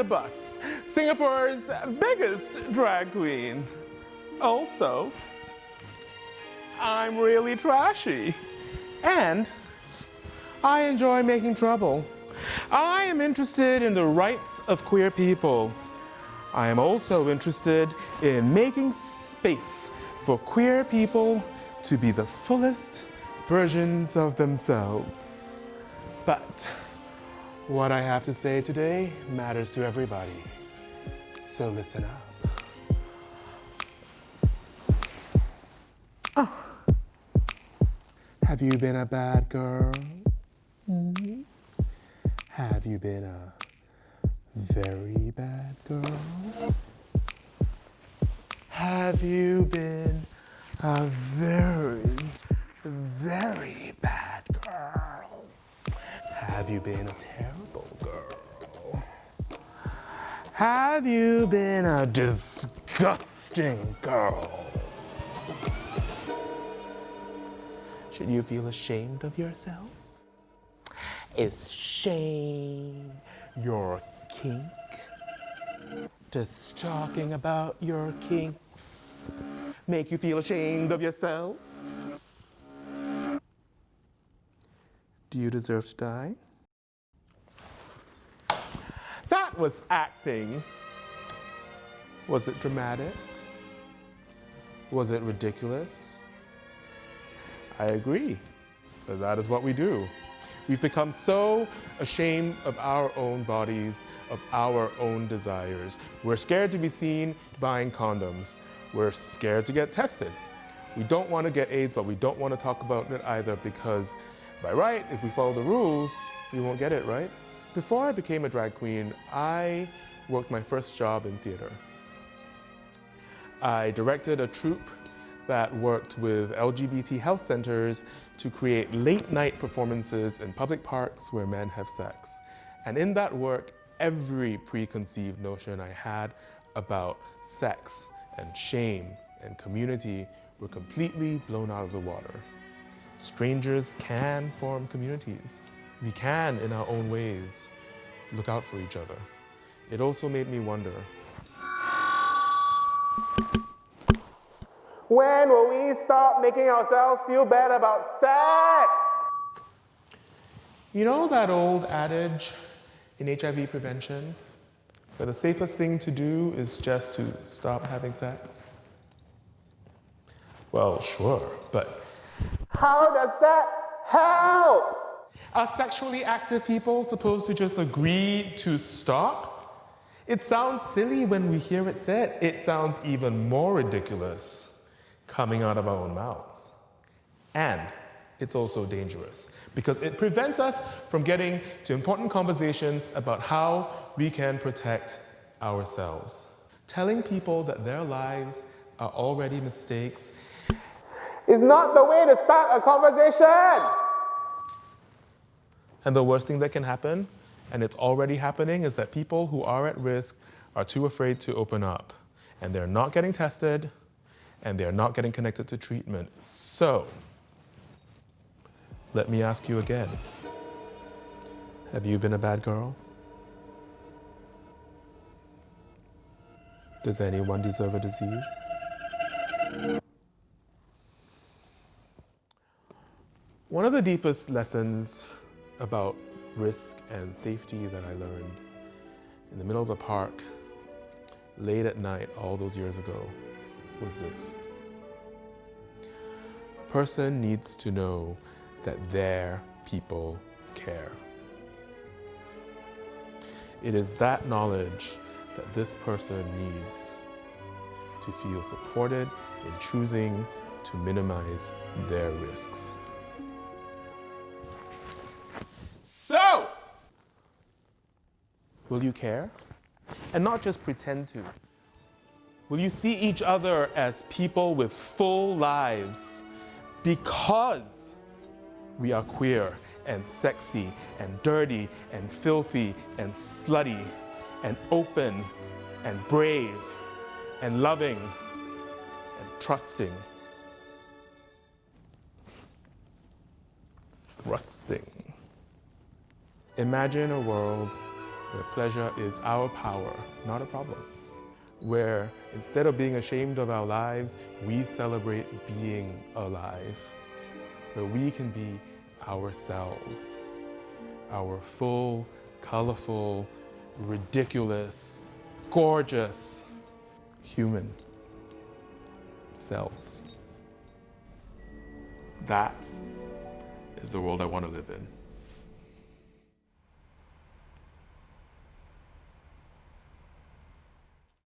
D'Bus, Singapore's biggest drag queen. Also, I'm really trashy. And I enjoy making trouble. I am interested in the rights of queer people. I am also interested in making space for queer people to be the fullest versions of themselves. But what I have to say today matters to everybody. So listen up. Oh. Have you been a bad girl? Mm-hmm. Have you been a very bad girl? Have you been a very, very bad girl? Have you been a terrible girl? Have you been a disgusting girl? Should you feel ashamed of yourself? Is shame your kink? Does talking about your kinks make you feel ashamed of yourself? Do you deserve to die? That was acting. Was it dramatic? Was it ridiculous? I agree, but that is what we do. We've become so ashamed of our own bodies, of our own desires. We're scared to be seen buying condoms. We're scared to get tested. We don't want to get AIDS, but we don't want to talk about it either because by right, if we follow the rules, we won't get it, right? Before I became a drag queen, I worked my first job in theater. I directed a troupe that worked with LGBT health centers to create late-night performances in public parks where men have sex. And in that work, every preconceived notion I had about sex and shame and community were completely blown out of the water. Strangers can form communities. We can, in our own ways, look out for each other. It also made me wonder, when will we stop making ourselves feel bad about sex? You know that old adage in HIV prevention, that the safest thing to do is just to stop having sex? Well, sure, but how does that help? Are sexually active people supposed to just agree to stop? It sounds silly when we hear it said. It sounds even more ridiculous coming out of our own mouths. And it's also dangerous because it prevents us from getting to important conversations about how we can protect ourselves. Telling people that their lives are already mistakes is not the way to start a conversation. And the worst thing that can happen, and it's already happening, is that people who are at risk are too afraid to open up. And they're not getting tested, and they're not getting connected to treatment. So, let me ask you again. Have you been a bad girl? Does anyone deserve a disease? One of the deepest lessons about risk and safety that I learned in the middle of the park, late at night, all those years ago, was this. A person needs to know that their people care. It is that knowledge that this person needs to feel supported in choosing to minimize their risks. So, will you care? And not just pretend to. Will you see each other as people with full lives because we are queer and sexy and dirty and filthy and slutty and open and brave and loving and trusting, thrusting? Imagine a world where pleasure is our power, not a problem. Where instead of being ashamed of our lives, we celebrate being alive. Where we can be ourselves, our full, colorful, ridiculous, gorgeous, human selves. That is the world I want to live in.